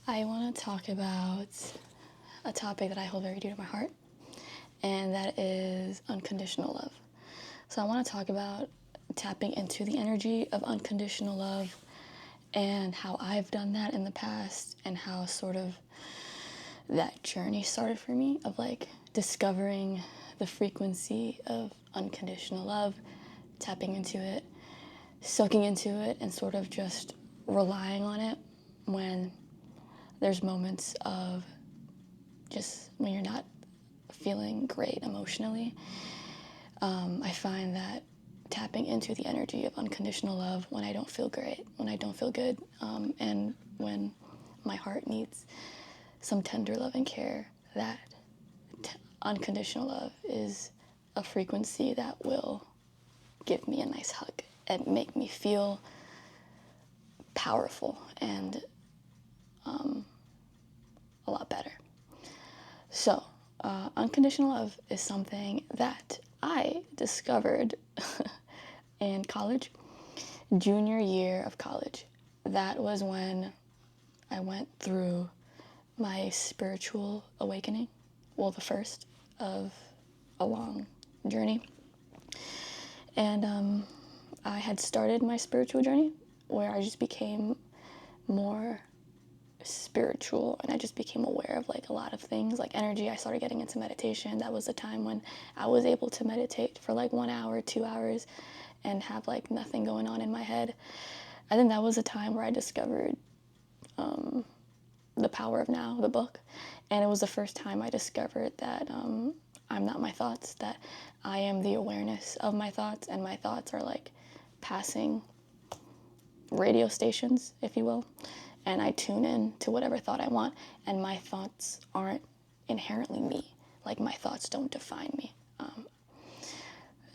I want to talk about a topic that I hold very dear to my heart, and that is unconditional love. So, I want to talk about tapping into the energy of unconditional love and how I've done that in the past, and how sort of that journey started for me of like discovering the frequency of unconditional love, tapping into it, soaking into it, and sort of just relying on it when there's moments of just when you're not feeling great emotionally. I find that tapping into the energy of unconditional love when I don't feel great, when I don't feel good, and when my heart needs some tender love and care, that unconditional love is a frequency that will give me a nice hug and make me feel powerful and a lot better. So, unconditional love is something that I discovered in college, junior year of college. That was when I went through my spiritual awakening. Well, the first of a long journey. And I had started my spiritual journey where I just became more spiritual, and I just became aware of like a lot of things like energy. I started getting into meditation. That was the time when I was able to meditate for like 1 hour, 2 hours, and have like nothing going on in my head. I think that was a time where I discovered The Power of Now, the book, and it was the first time I discovered that I'm not my thoughts, that I am the awareness of my thoughts, and my thoughts are like passing radio stations, if you will, and I tune in to whatever thought I want, and my thoughts aren't inherently me. Like, my thoughts don't define me.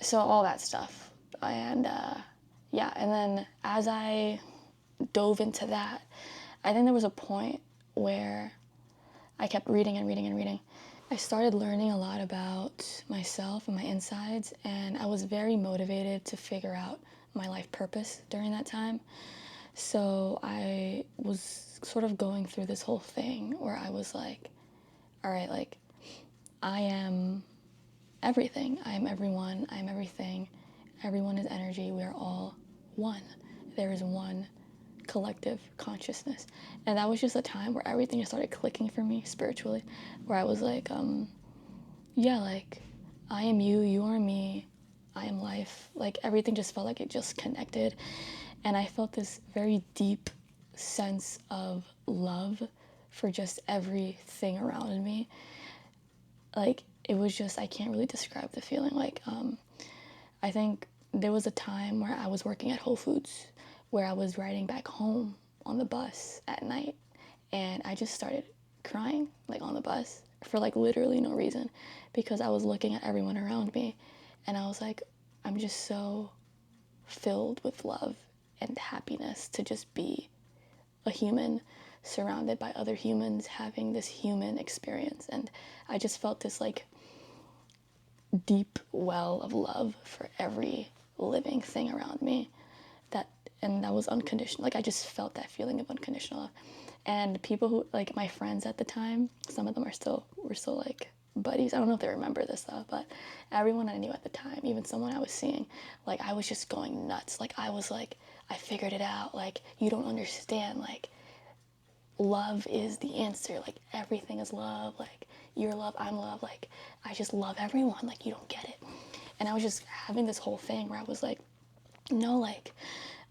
So all that stuff. And yeah, and then as I dove into that, I think there was a point where I kept reading and reading and reading. I started learning a lot about myself and my insides, and I was very motivated to figure out my life purpose during that time. So I was sort of going through this whole thing where I was like, all right, like, I am everything. I am everyone. I am everything. Everyone is energy. We are all one. There is one collective consciousness. And that was just a time where everything just started clicking for me spiritually, where I was like, yeah, like, I am you, you are me, I am life. Like, everything just felt like it just connected. And I felt this very deep sense of love for just everything around me. Like, it was just, I can't really describe the feeling. Like, I think there was a time where I was working at Whole Foods, where I was riding back home on the bus at night, and I just started crying, like, on the bus for like literally no reason, because I was looking at everyone around me, and I was like, I'm just so filled with love and happiness to just be a human surrounded by other humans having this human experience. And I just felt this like deep well of love for every living thing around me. That and that was unconditional. Like, I just felt that feeling of unconditional love. And people who, like, my friends at the time, some of them we're still like buddies. I don't know if they remember this though, but everyone I knew at the time, even someone I was seeing, like, I was just going nuts. Like, I was like, I figured it out. Like, you don't understand. Like, love is the answer. Like, everything is love. Like, you're love, I'm love. Like, I just love everyone. Like, you don't get it. And I was just having this whole thing where I was like, no, like,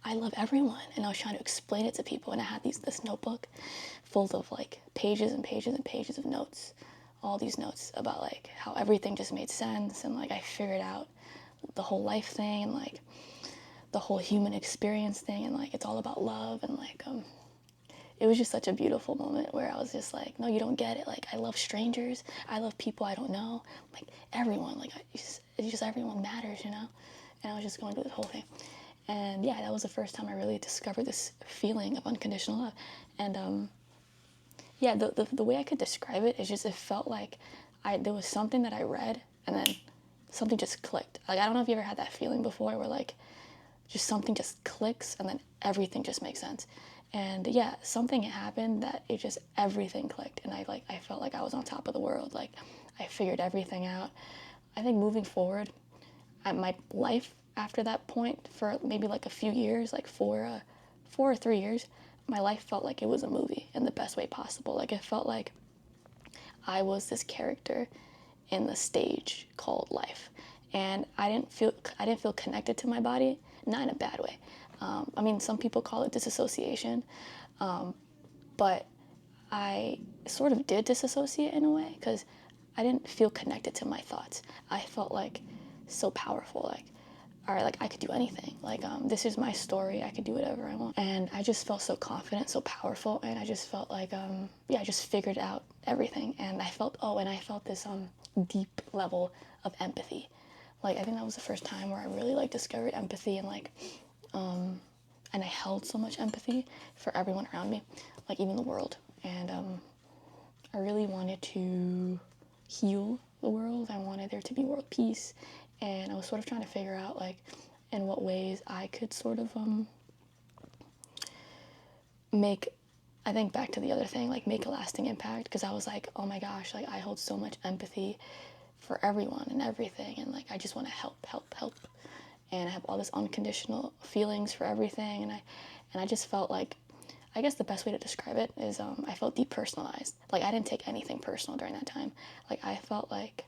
I love everyone. And I was trying to explain it to people. And I had this notebook full of like pages and pages and pages of notes, all these notes about like how everything just made sense. And like, I figured out the whole life thing, and like the whole human experience thing. And like, it's all about love. And like, it was just such a beautiful moment where I was just like, no, you don't get it. Like, I love strangers. I love people I don't know. Like, everyone. Like, it's just everyone matters, you know? And I was just going through this whole thing. And yeah, that was the first time I really discovered this feeling of unconditional love. And yeah, the way I could describe it is just, it felt like there was something that I read, and then something just clicked. Like, I don't know if you ever had that feeling before where like just something just clicks and then everything just makes sense. And yeah, something happened that it just, everything clicked, and I felt like I was on top of the world. Like I figured everything out. I think moving forward, my life after that point, for maybe like a few years, like 4 or 3 years, my life felt like it was a movie in the best way possible. Like it felt like I was this character in the stage called life, and I didn't feel connected to my body, not in a bad way. I mean, some people call it disassociation, but I sort of did disassociate in a way because I didn't feel connected to my thoughts. I felt like so powerful, like, all right, like I could do anything. Like, this is my story. I could do whatever I want. And I just felt so confident, so powerful. And I just felt like, yeah, I just figured out everything. And I felt this deep level of empathy. Like, I think that was the first time where I really like discovered empathy, and like, and I held so much empathy for everyone around me, like even the world. And I really wanted to heal the world. I wanted there to be world peace, and I was sort of trying to figure out like in what ways I could sort of make, I think back to the other thing, like make a lasting impact, because I was like, oh my gosh, like I hold so much empathy for everyone and everything, and like I just want to help, help, help, and I have all this unconditional feelings for everything, and I just felt like, I guess the best way to describe it is I felt depersonalized. Like I didn't take anything personal during that time. Like I felt like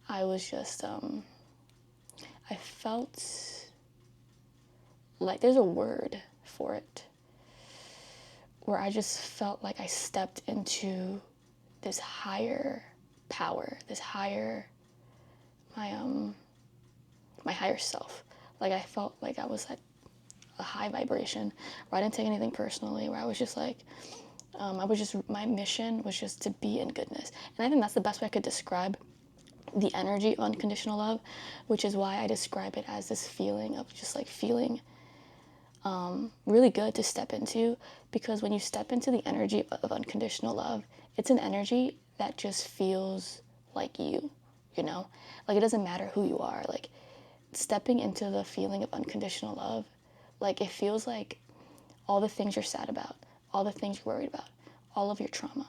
I was just I felt like there's a word for it, where I just felt like I stepped into this higher power, this higher, my higher self. Like I felt like I was at a high vibration where I didn't take anything personally, where I was just like, my mission was just to be in goodness. And I think that's the best way I could describe the energy of unconditional love, which is why I describe it as this feeling of just like feeling really good to step into. Because when you step into the energy of unconditional love, it's an energy that just feels like you know? Like it doesn't matter who you are. Like stepping into the feeling of unconditional love, like it feels like all the things you're sad about, all the things you're worried about, all of your trauma,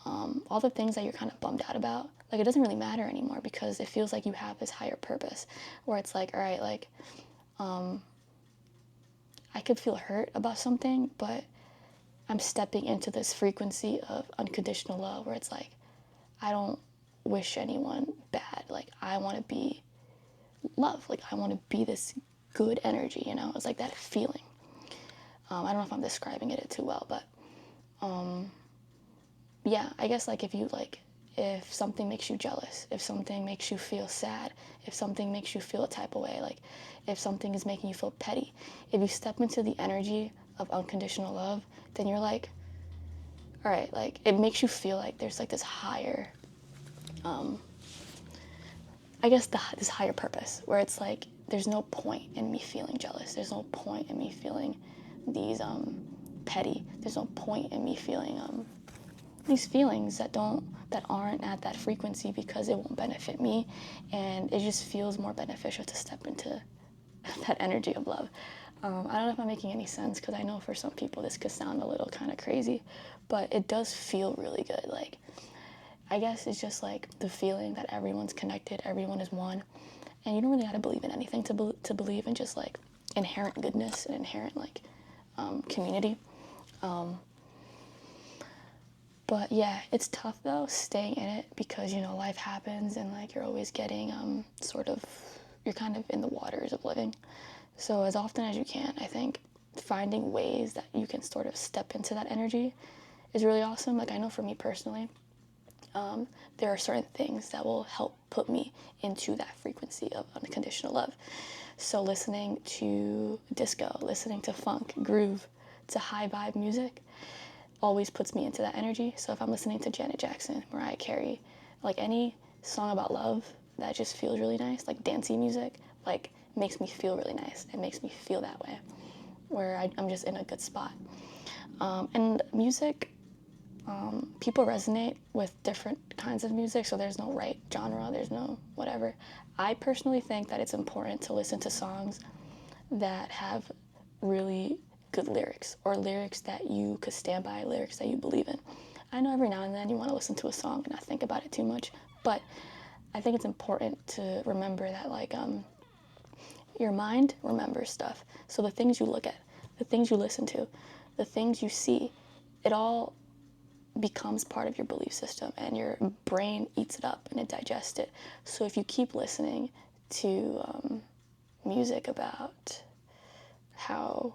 all the things that you're kind of bummed out about, like it doesn't really matter anymore, because it feels like you have this higher purpose, where it's like, all right, like I could feel hurt about something, but I'm stepping into this frequency of unconditional love, where it's like I don't wish anyone bad. Like I want to be love. Like I want to be this good energy, you know? It's like that feeling. I don't know if I'm describing it too well, but yeah, I guess like if something makes you jealous, if something makes you feel sad, if something makes you feel a type of way, like if something is making you feel petty, if you step into the energy of unconditional love, then you're like, all right, like it makes you feel like there's like this higher, I guess this higher purpose, where it's like there's no point in me feeling jealous. There's no point in me feeling these petty. There's no point in me feeling these feelings that aren't at that frequency, because it won't benefit me, and it just feels more beneficial to step into that energy of love. I don't know if I'm making any sense, because I know for some people this could sound a little kind of crazy, but it does feel really good. Like I guess it's just like the feeling that everyone's connected, everyone is one, and you don't really have to believe in anything to believe in just like inherent goodness and inherent like community. But yeah, it's tough though staying in it, because you know life happens, and like you're always getting you're kind of in the waters of living. So as often as you can, I think finding ways that you can sort of step into that energy is really awesome. Like I know for me personally, there are certain things that will help put me into that frequency of unconditional love. So listening to disco, listening to funk, groove, to high vibe music always puts me into that energy. So if I'm listening to Janet Jackson, Mariah Carey, like any song about love that just feels really nice, like dancey music, like makes me feel really nice. It makes me feel that way, where I'm just in a good spot. And music, people resonate with different kinds of music, so there's no right genre, there's no whatever. I personally think that it's important to listen to songs that have really good lyrics, or lyrics that you could stand by, lyrics that you believe in. I know every now and then you want to listen to a song and not think about it too much, but I think it's important to remember that your mind remembers stuff. So the things you look at, the things you listen to, the things you see, it all becomes part of your belief system, and your brain eats it up and it digests it. So if you keep listening to music about how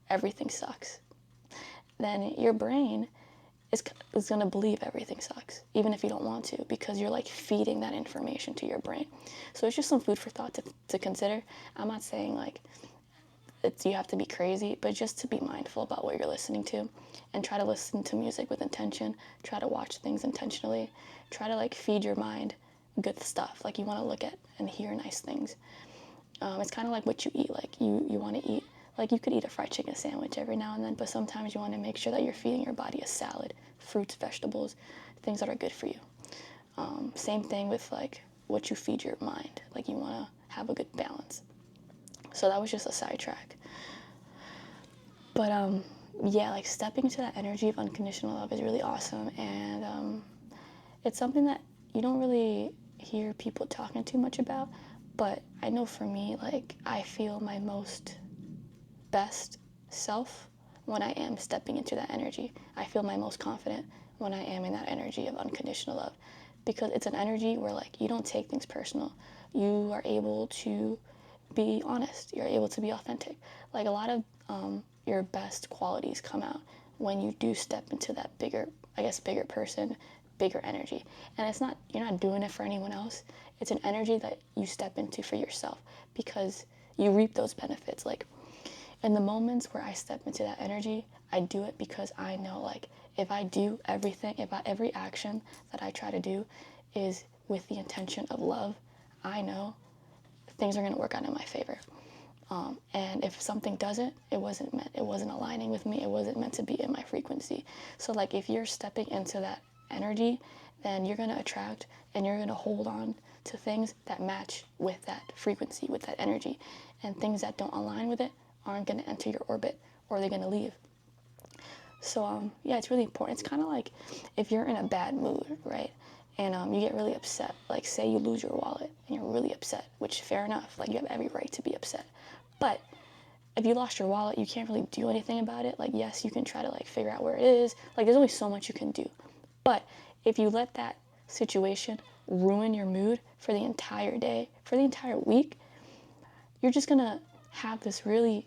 everything sucks, then your brain is going to believe everything sucks, even if you don't want to, because you're like feeding that information to your brain. So it's just some food for thought to consider. I'm not saying like you have to be crazy, but just to be mindful about what you're listening to, and try to listen to music with intention. Try to watch things intentionally. Try to like feed your mind good stuff. Like you want to look at and hear nice things. It's kind of like what you eat. Like you want to eat, like you could eat a fried chicken sandwich every now and then, but sometimes you want to make sure that you're feeding your body a salad, fruits, vegetables, things that are good for you. Same thing with like what you feed your mind. Like you want to have a good balance. So that was just a sidetrack. But yeah, like stepping into that energy of unconditional love is really awesome, and it's something that you don't really hear people talking too much about. But I know for me, like I feel my most best self when I am stepping into that energy. I feel my most confident when I am in that energy of unconditional love, because it's an energy where like you don't take things personal. You are able to be honest. You're able to be authentic. Like a lot of your best qualities come out when you do step into that bigger, I guess, bigger person, bigger energy. And it's not, you're not doing it for anyone else. It's an energy that you step into for yourself, because you reap those benefits. Like in the moments where I step into that energy, I do it because I know like if I do everything, every action that I try to do is with the intention of love, I know things are going to work out in my favor. And if something doesn't, it wasn't aligning with me. It wasn't meant to be in my frequency. So like if you're stepping into that energy, then you're going to attract and you're going to hold on to things that match with that frequency, with that energy. And things that don't align with it aren't going to enter your orbit, or they're going to leave. So yeah, it's really important. It's kind of like if you're in a bad mood, right? And you get really upset. Like say you lose your wallet and you're really upset, which fair enough. Like you have every right to be upset. But if you lost your wallet, you can't really do anything about it. Like yes, you can try to like figure out where it is. Like there's only so much you can do. But if you let that situation ruin your mood for the entire day, for the entire week, you're just gonna have this really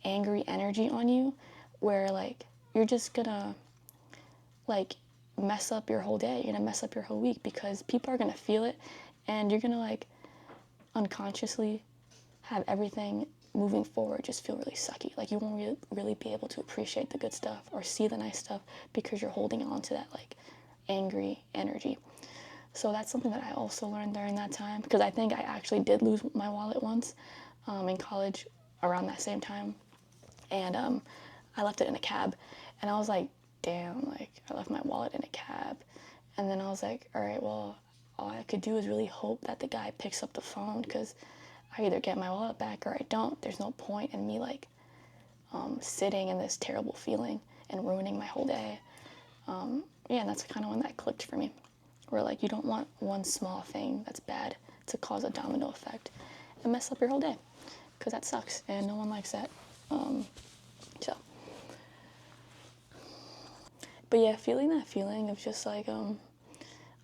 angry energy on you, where like you're just gonna like mess up your whole day. You're gonna mess up your whole week, because people are gonna feel it, and you're gonna like unconsciously have everything moving forward just feel really sucky. Like you won't really be able to appreciate the good stuff or see the nice stuff, because you're holding on to that like angry energy. So that's something that I also learned during that time, because I think I actually did lose my wallet once in college around that same time. And I left it in a cab, and I was like, damn, like I left my wallet in a cab. And then I was like, all right, well, all I could do is really hope that the guy picks up the phone, because I either get my wallet back or I don't. There's no point in me like sitting in this terrible feeling and ruining my whole day. Yeah, and that's kind of when that clicked for me, where like you don't want one small thing that's bad to cause a domino effect and mess up your whole day, because that sucks and no one likes that. So, but yeah, feeling that feeling of just like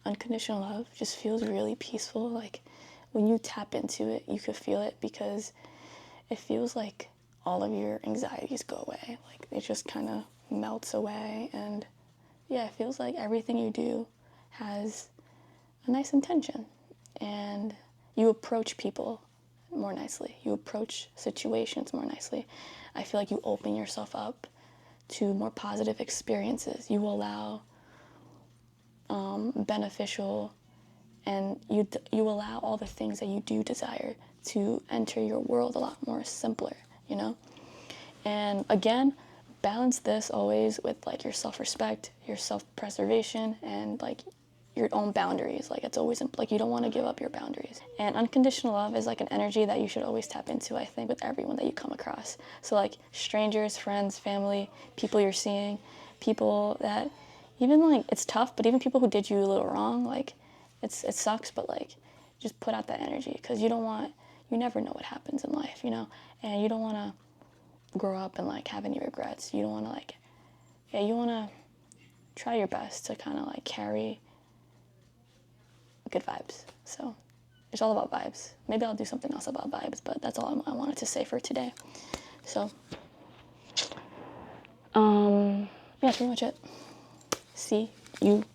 unconditional love just feels really peaceful. Like when you tap into it, you could feel it, because it feels like all of your anxieties go away. Like it just kind of melts away, and yeah, it feels like everything you do has a nice intention, and you approach people more nicely. You approach situations more nicely. I feel like you open yourself up to more positive experiences. You allow beneficial, and you allow all the things that you do desire to enter your world a lot more simpler, you know? And again, balance this always with like your self-respect, your self-preservation, and like your own boundaries. Like, it's always, like, you don't want to give up your boundaries. And unconditional love is like an energy that you should always tap into, I think, with everyone that you come across. So like strangers, friends, family, people you're seeing, people that even, like, it's tough, but even people who did you a little wrong, like, it sucks, but like, just put out that energy, because you never know what happens in life, you know, and you don't want to grow up and like have any regrets. You don't want to, like, yeah, you want to try your best to kind of like carry good vibes. So it's all about vibes. Maybe I'll do something else about vibes, but that's all I wanted to say for today. So, yeah, that's pretty much it. See you